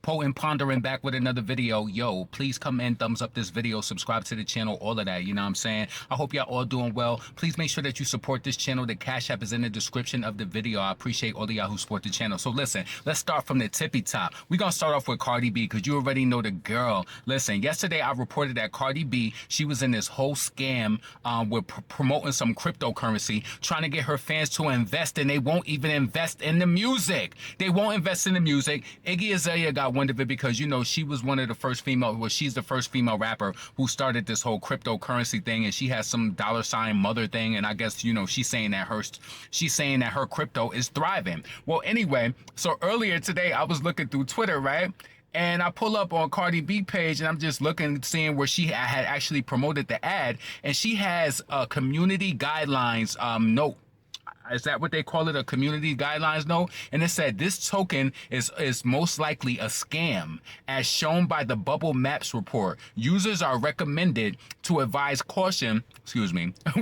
Pondering back with another video. Yo, please come in, thumbs up this video, subscribe to the channel, all of that, you know what I'm saying? I hope y'all all doing well. Please make sure that you support this channel. The Cash App is in the description of the video. I appreciate all of y'all who support the channel. So listen, let's start from the tippy top. We're gonna start off with Cardi B because you already know the girl. Listen, yesterday I reported that Cardi B, she was in this whole scam with promoting some cryptocurrency, trying to get her fans to invest, and they won't even invest in the music. They won't invest in the music. Iggy Azalea got wind of it because, you know, she was one of the first female, well, she's the first female rapper who started this whole cryptocurrency thing, and she has some $ mother thing, and I guess, you know, she's saying that her crypto is thriving. Well, anyway, so earlier today I was looking through Twitter, right? And I pull up on Cardi B page and I'm just looking, seeing where she had actually promoted the ad, and she has a community guidelines note. Is that what they call it? A community guidelines note? And it said this token is most likely a scam, as shown by the Bubble Maps report. Users are recommended to advise caution,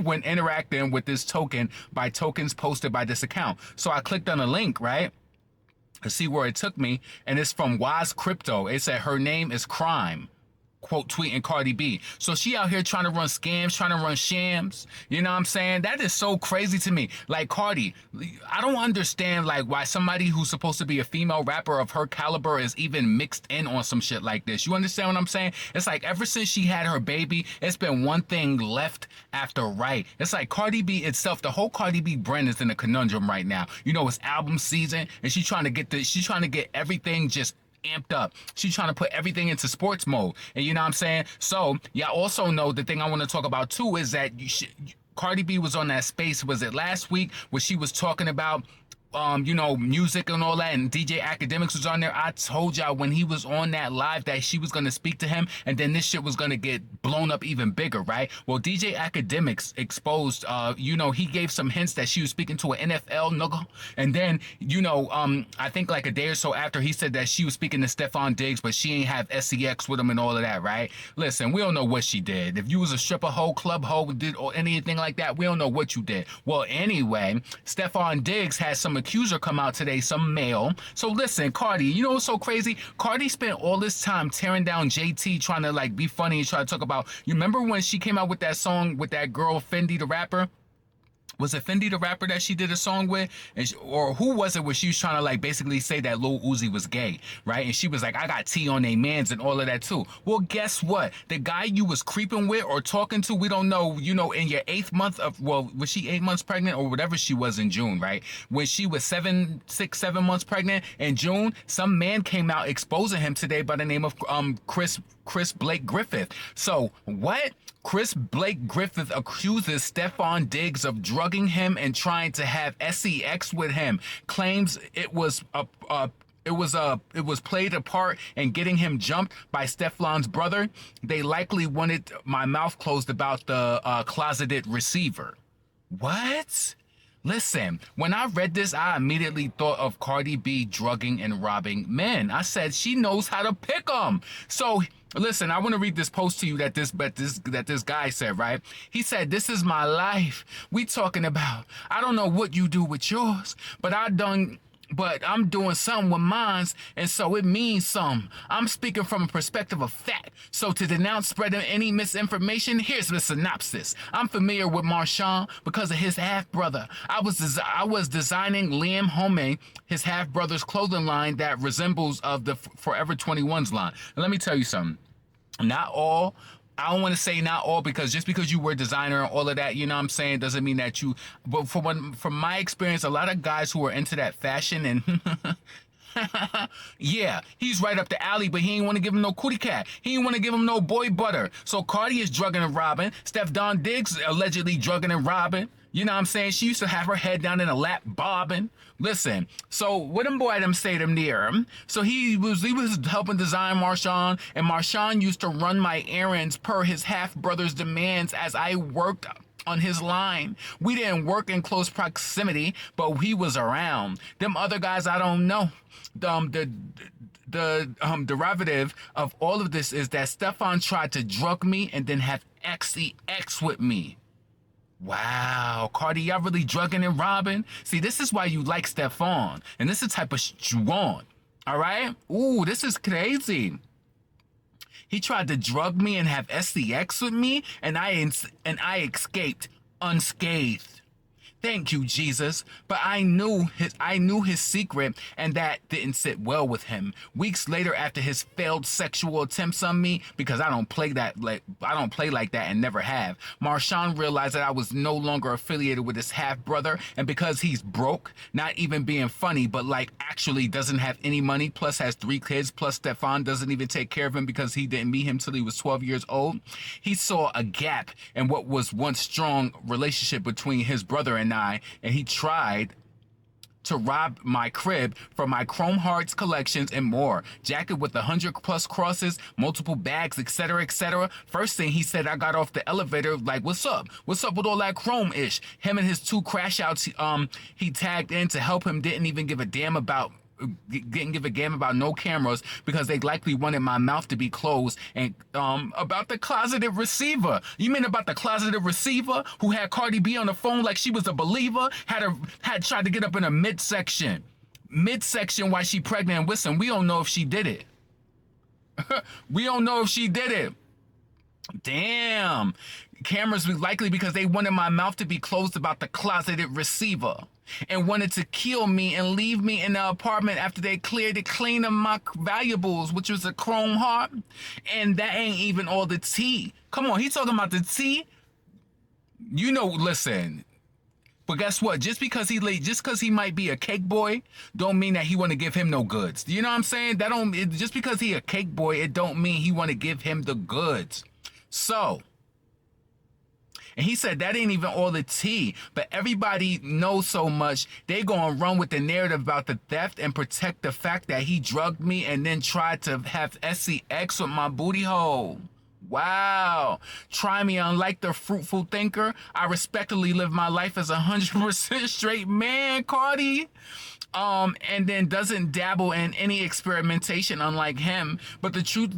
when interacting with this token by tokens posted by this account. So I clicked on a link, right? To see where it took me, and it's from Wise Crypto. It said her name is Crime, quote tweeting Cardi B. So she out here trying to run scams, trying to run shams. You know what I'm saying? That is so crazy to me. Like, Cardi, I don't understand like why somebody who's supposed to be a female rapper of her caliber is even mixed in on some shit like this. You understand what I'm saying? It's like ever since she had her baby, it's been one thing left after right. It's like Cardi B itself, the whole Cardi B brand is in a conundrum right now. You know, it's album season, and she's trying to get everything just amped up. She's trying to put everything into sports mode, and you know what I'm saying? So y'all also know the thing I want to talk about too is that Cardi B was on that space, was it last week, where she was talking about you know, music and all that, and DJ Academics was on there. I told y'all when he was on that live that she was gonna speak to him, and then this shit was gonna get blown up even bigger, right? Well, DJ Academics exposed, you know, he gave some hints that she was speaking to an NFL nigga, and then, you know, I think like a day or so after, he said that she was speaking to Stefon Diggs, but she ain't have SEX with him and all of that, right? Listen, we don't know what she did. If you was a stripper hoe, club hoe, did or anything like that, we don't know what you did. Well, anyway, Stefon Diggs had some accuser come out today, some male. So listen, Cardi, you know what's so crazy? Cardi spent all this time tearing down JT, trying to like be funny and try to talk about, you remember when she came out with that song with that girl Fendi the rapper? Was it Fendi the rapper that she did a song with? And or who was it where she was trying to like basically say that Lil Uzi was gay, right? And she was like, I got T on they mans and all of that too. Well, guess what? The guy you was creeping with or talking to, we don't know, you know, in your 8th month of, well, was she 8 months pregnant or whatever she was in June, right? When she was 7 months pregnant in June, some man came out exposing him today by the name of Chris Blake Griffith. So what? Chris Blake Griffith accuses Stefon Diggs of drugging him and trying to have sex with him. Claims it was played a part in getting him jumped by Stefon's brother. They likely wanted my mouth closed about the closeted receiver. What? Listen, when I read this, I immediately thought of Cardi B drugging and robbing men. I said she knows how to pick them. So listen, I want to read this post to you that this guy said, right? He said, "This is my life. We talking about, I don't know what you do with yours, but I'm doing something with mine, and so it means something. I'm speaking from a perspective of fact. So to denounce spreading any misinformation, here's the synopsis. I'm familiar with Marshawn because of his half-brother. I was designing Liam Homey, his half-brother's clothing line that resembles of the Forever 21's line." And let me tell you something. Not all. I don't want to say not all, because just because you were a designer and all of that, you know what I'm saying, doesn't mean that you, but from my experience, a lot of guys who are into that fashion and yeah, he's right up the alley, but he ain't want to give him no cootie cat. He ain't want to give him no boy butter. So Cardi is drugging and robbing. Stefon Diggs allegedly drugging and robbing. You know what I'm saying? She used to have her head down in a lap bobbing. Listen, so what them boy them say them near him? So he was helping design Marshawn, and Marshawn used to run my errands per his half-brother's demands as I worked on his line. We didn't work in close proximity, but he was around. Them other guys, I don't know. The derivative of all of this is that Stefon tried to drug me and then have sex with me. Wow, Cardi, y'all really drugging and robbing? See, this is why you like Stefon, and this is the type of shit you want. All right? Ooh, this is crazy. He tried to drug me and have SCX with me, and I escaped unscathed. Thank you, Jesus. But I knew his secret, and that didn't sit well with him. Weeks later, after his failed sexual attempts on me, because I don't play like that and never have. Marshawn realized that I was no longer affiliated with his half brother, and because he's broke, not even being funny, but like actually doesn't have any money, plus has 3 kids, plus Stefon doesn't even take care of him because he didn't meet him till he was 12 years old. He saw a gap in what was once strong relationship between his brother and I, and he tried to rob my crib for my Chrome Hearts collections and more. Jacket with 100+ crosses, multiple bags, etc., etc. First thing he said, I got off the elevator like, "What's up? What's up with all that Chrome-ish?" Him and his 2 crash outs he tagged in to help him didn't give a damn about no cameras because they likely wanted my mouth to be closed. And about the closeted receiver. You mean about the closeted receiver who had Cardi B on the phone like she was a believer? Had tried to get up in a midsection while she pregnant. And listen, we don't know if she did it. We don't know if she did it. Damn. Cameras was likely because they wanted my mouth to be closed about the closeted receiver and wanted to kill me and leave me in the apartment after they cleared it clean of my valuables, which was a Chrome Heart. And that ain't even all the tea. Come on, he talking about the tea? You know, listen. But guess what? Just because he might be a cake boy, don't mean that he want to give him no goods. You know what I'm saying? Just because he a cake boy, it don't mean he want to give him the goods. So, and he said that ain't even all the tea, but everybody knows so much, they gonna run with the narrative about the theft and protect the fact that he drugged me and then tried to have SCX with my booty hole. Wow. Try me, unlike the fruitful thinker, I respectfully live my life as 100% straight man, Cardi. And then doesn't dabble in any experimentation unlike him, but the truth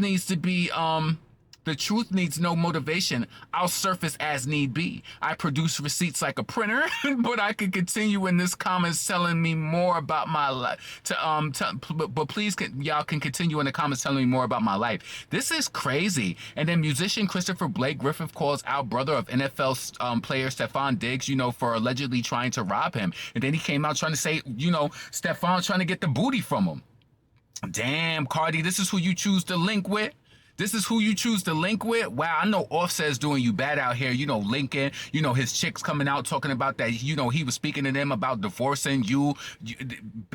needs no motivation. I'll surface as need be. I produce receipts like a printer, but I could continue in this comments telling me more about my life. But please, y'all can continue in the comments telling me more about my life. This is crazy. And then musician Christopher Blake Griffith calls out brother of NFL player Stefon Diggs, for allegedly trying to rob him. And then he came out trying to say, Stefon trying to get the booty from him. Damn, Cardi, this is who you choose to link with? This is who you choose to link with? Wow, I know Offset's doing you bad out here, linking, his chicks coming out talking about that, he was speaking to them about divorcing you.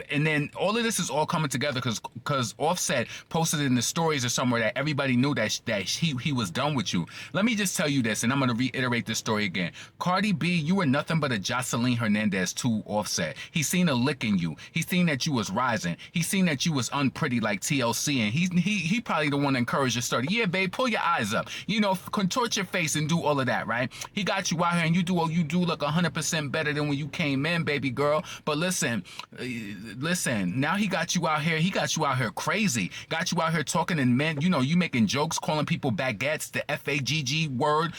And then all of this is all coming together because Offset posted in the stories or somewhere that everybody knew that he was done with you. Let me just tell you this, and I'm going to reiterate this story again. Cardi B, you were nothing but a Jocelyn Hernandez to Offset. He seen a lick in you. He seen that you was rising. He seen that you was unpretty like TLC, and he probably the one that encouraged your story. Yeah, babe, pull your eyes up. Contort your face and do all of that, right? He got you out here, and you do look 100% better than when you came in, baby girl. But listen. Now he got you out here. He got you out here crazy. Got you out here talking and men. You making jokes, calling people baguettes, the FAGG word.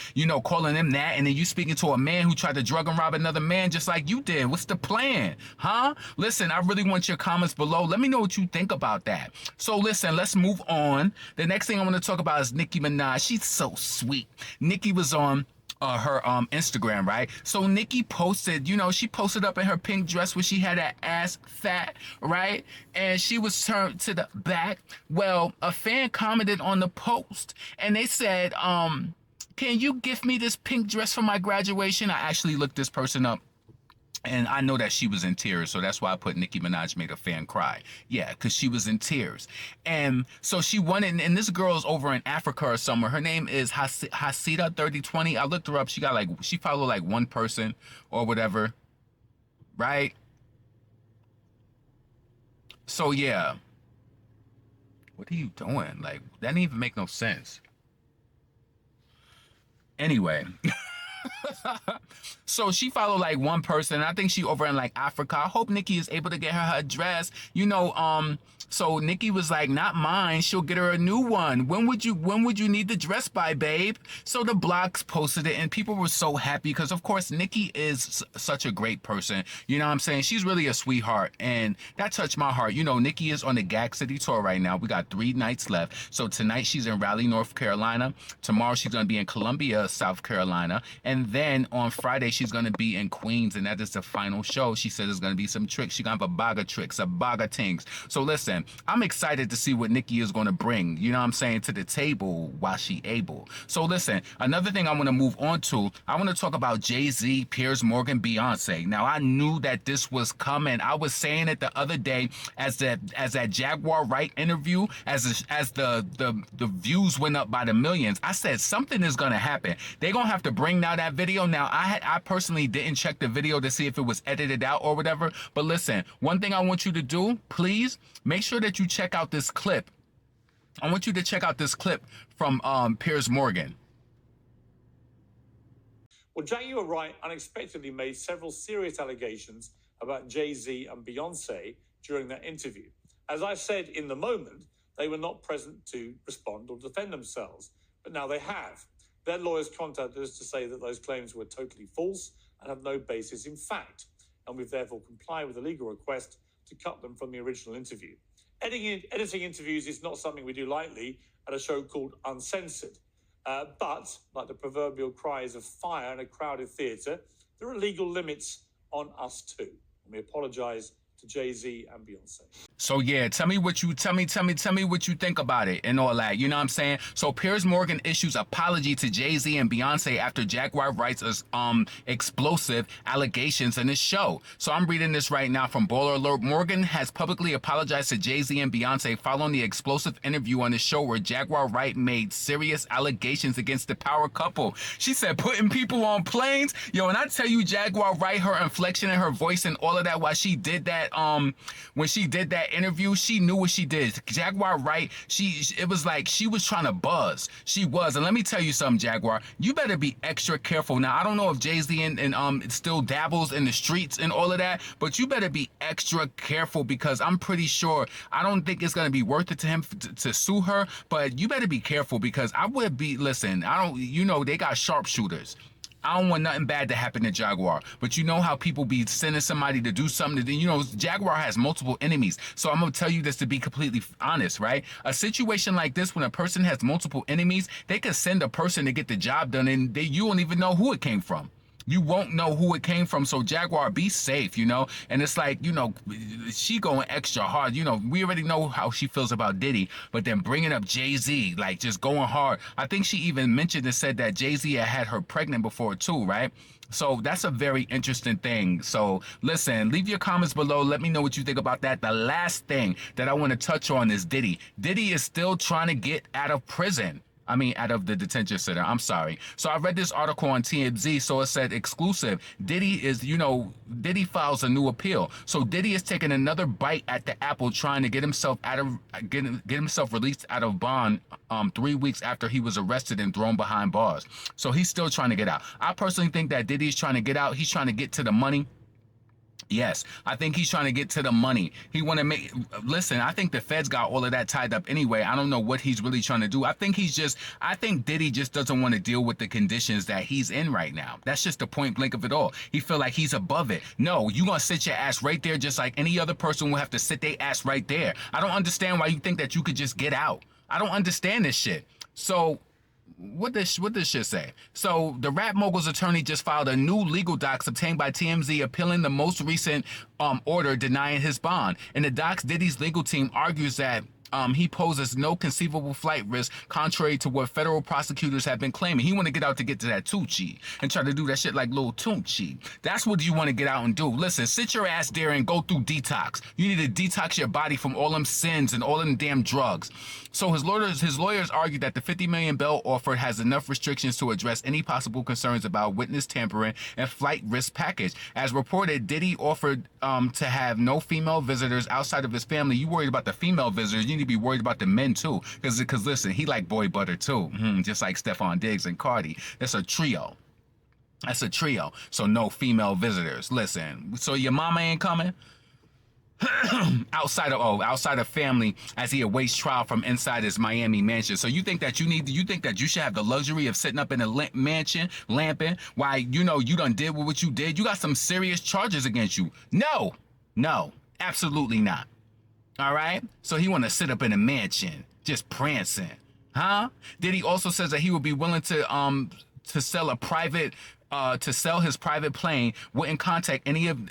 Calling them that, and then you speaking to a man who tried to drug and rob another man just like you did. What's the plan, huh? Listen, I really want your comments below. Let me know what you think about that. So listen, let's move on. The next thing I want to talk about is Nicki Minaj. She's so sweet. Nicki was on her Instagram, right? So Nicki posted, she posted up in her pink dress where she had that ass fat, right? And she was turned to the back. Well, a fan commented on the post and they said, can you gift me this pink dress for my graduation? I actually looked this person up. And I know that she was in tears, so that's why I put Nicki Minaj made a fan cry. Yeah, because she was in tears. And so she wanted, and this girl's over in Africa or somewhere. Her name is Hasida3020. I looked her up. She followed like one person or whatever, right? So yeah. What are you doing? Like, that didn't even make no sense. Anyway. So she followed like one person. I think she over in like Africa. I hope Nicki is able to get her address. So Nicki was like, not mine. She'll get her a new one. When would you need the dress by, babe? So the blogs posted it and people were so happy because of course Nicki is such a great person. You know what I'm saying? She's really a sweetheart and that touched my heart. Nicki is on the Gag City tour right now. We got 3 nights left. So tonight she's in Raleigh, North Carolina. Tomorrow she's going to be in Columbia, South Carolina. And then on Friday she's going to be in Queens and that is the final show. She said there's going to be some tricks. She's going to have a bag of tricks, a bag of things. So listen, I'm excited to see what Nicki is going to bring, you know what I'm saying, to the table while she able. So listen, another thing I want to move on to, I want to talk about Jay-Z, Piers Morgan, Beyonce. Now, I knew that this was coming. I was saying it the other day as that Jaguar Wright interview, as the views went up by the millions. I said something is going to happen. They're going to have to bring now that video. Now, I personally didn't check the video to see if it was edited out or whatever. But listen, one thing I want you to do, please, make sure that you check out this clip. I want you to check out this clip from Piers Morgan. Well, Jaguar Wright unexpectedly made several serious allegations about Jay-Z and Beyonce during that interview. As I said in the moment, they were not present to respond or defend themselves, but now they have. Their lawyers contacted us to say that those claims were totally false and have no basis in fact, and we've therefore complied with a legal request to cut them from the original interview. Editing interviews is not something we do lightly at a show called Uncensored. But, like the proverbial cries of fire in a crowded theatre, there are legal limits on us too. And we apologise to Jay-Z and Beyonce. So yeah, tell me what you think about it and all that. You know what I'm saying? So Piers Morgan issues apology to Jay-Z and Beyonce after Jaguar writes explosive allegations in his show. So I'm reading this right now from Baller Alert. Morgan has publicly apologized to Jay-Z and Beyonce following the explosive interview on the show where Jaguar Wright made serious allegations against the power couple. She said putting people on planes. Yo, and I tell you, Jaguar Wright, her inflection in her voice and all of that while she did that, when she did that interview, she knew what she did. Jaguar Wright, it was like she was trying to buzz. She was. And let me tell you something, Jaguar, you better be extra careful. Now, I don't know if Jay-Z and still dabbles in the streets and all of that, but you better be extra careful because I'm pretty sure, I don't think it's going to be worth it to him to sue her, but you better be careful because I would be, listen, they got sharpshooters. I don't want nothing bad to happen to Jaguar, but you know how people be sending somebody to do something. Jaguar has multiple enemies. So I'm going to tell you this to be completely honest, right? A situation like this, when a person has multiple enemies, they could send a person to get the job done and you won't even know who it came from. You won't know who it came from. So Jaguar, be safe, And it's like, she going extra hard. We already know how she feels about Diddy, but then bringing up Jay-Z, like just going hard. I think she even mentioned and said that Jay-Z had her pregnant before too, right? So that's a very interesting thing. So listen, leave your comments below. Let me know what you think about that. The last thing that I want to touch on is Diddy. Diddy is still trying to get out of prison. Out of the detention center. I'm sorry. So I read this article on TMZ. So it said exclusive. Diddy files a new appeal. So Diddy is taking another bite at the apple, trying to get himself released out of bond 3 weeks after he was arrested and thrown behind bars. So he's still trying to get out. I personally think that Diddy's trying to get out. He's trying to get to the money. Yes, I think he's trying to get to the money. He want to listen, I think the feds got all of that tied up anyway. I don't know what he's really trying to do. I think Diddy just doesn't want to deal with the conditions that he's in right now. That's just the point blank of it all. He feel like he's above it. No, you going to sit your ass right there just like any other person will have to sit their ass right there. I don't understand why you think that you could just get out. I don't understand this shit. So what this shit say? So the rap mogul's attorney just filed a new legal docs obtained by TMZ appealing the most recent order denying his bond. In the docs, Diddy's legal team argues that he poses no conceivable flight risk, contrary to what federal prosecutors have been claiming. He want to get out to get to that Tucci and try to do that shit like Lil Tucci. That's what you want to get out and do. Listen, sit your ass there and go through detox. You need to detox your body from all them sins and all them damn drugs. So his lawyers argue that the $50 million bail offer has enough restrictions to address any possible concerns about witness tampering and flight risk package. As reported, Diddy offered to have no female visitors outside of his family. You worried about the female visitors, you need to be worried about the men too. Because listen, he like boy butter too. Just like Stefon Diggs and Cardi. That's a trio. That's a trio, so no female visitors. Listen, so your mama ain't coming? outside of family as he awaits trial from inside his Miami mansion. So you think that you should have the luxury of sitting up in a mansion lamping while you know you done did what you did? You got some serious charges against you. No, absolutely not. All right? So he want to sit up in a mansion just prancing. Huh? Diddy also says that he would be willing to sell a private to sell his private plane, wouldn't contact any of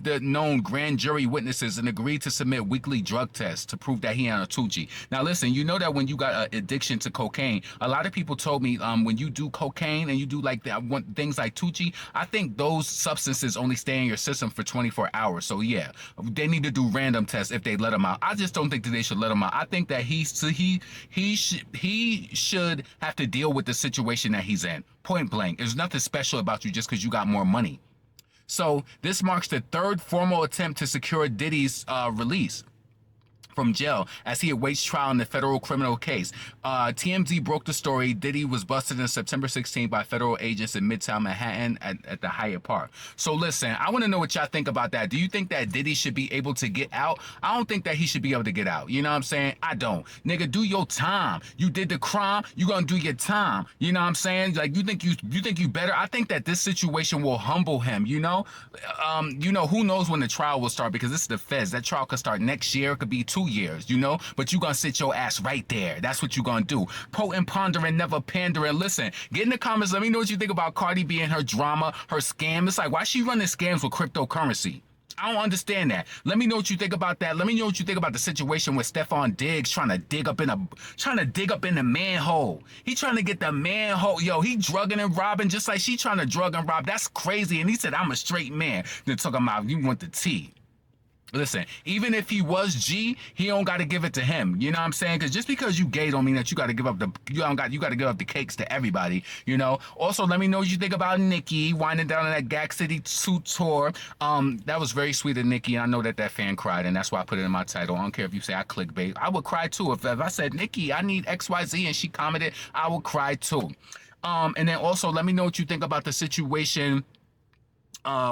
the known grand jury witnesses, and agreed to submit weekly drug tests to prove that he had a Tucci. Now listen, you know that when you got an addiction to cocaine, a lot of people told me when you do cocaine and you do like that things like Tucci, I think those substances only stay in your system for 24 hours. So yeah, they need to do random tests if they let him out. I just don't think that they should let him out. I think that he should have to deal with the situation that he's in. Point blank. There's nothing special about you just because you got more money. So this marks the third formal attempt to secure Diddy's release from jail as he awaits trial in the federal criminal case. TMZ broke the story. Diddy was busted on September 16th by federal agents in Midtown Manhattan at the Hyatt Park. So listen, I want to know what y'all think about that. Do you think that Diddy should be able to get out? I don't think that he should be able to get out. You know what I'm saying? I don't. Nigga, do your time. You did the crime, you gonna do your time. You know what I'm saying? Like you think you better? I think that this situation will humble him, you know? Who knows when the trial will start, because this is the feds. That trial could start next year, it could be 2 years, you know, but you gonna sit your ass right there. That's what you gonna do. Potent, pondering, never pandering. Listen, get in the comments. Let me know what you think about Cardi B and her drama, her scam. It's like, why she running scams with cryptocurrency? I don't understand that. Let me know what you think about that. Let me know what you think about the situation with Stefon Diggs trying to dig up in the manhole. He trying to get the manhole. Yo, he drugging and robbing just like she trying to drug and rob. That's crazy. And he said, I'm a straight man. They're talking about you want the tea. Listen, even if he was G, he don't got to give it to him. You know what I'm saying? Because just because you gay don't mean that you got to give up the cakes to everybody. You know. Also, let me know what you think about Nicki winding down on that Gag City 2 tour. That was very sweet of Nicki. I know that fan cried, and that's why I put it in my title. I don't care if you say I clickbait. I would cry too if I said Nicki, I need XYZ, and she commented, I would cry too. And then also let me know what you think about the situation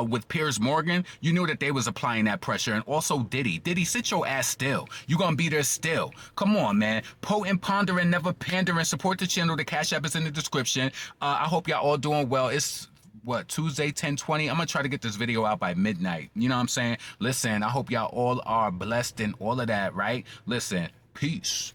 with Piers Morgan. You knew that they was applying that pressure. And also Diddy, sit your ass still. You gonna be there still. Come on, man. Potent, pondering, never pandering. Support the channel. The Cash App is in the description. I hope y'all all doing well. It's Tuesday 10:20. I'm gonna try to get this video out by midnight. You know what I'm saying? Listen, I hope y'all all are blessed and all of that, right? Listen, peace.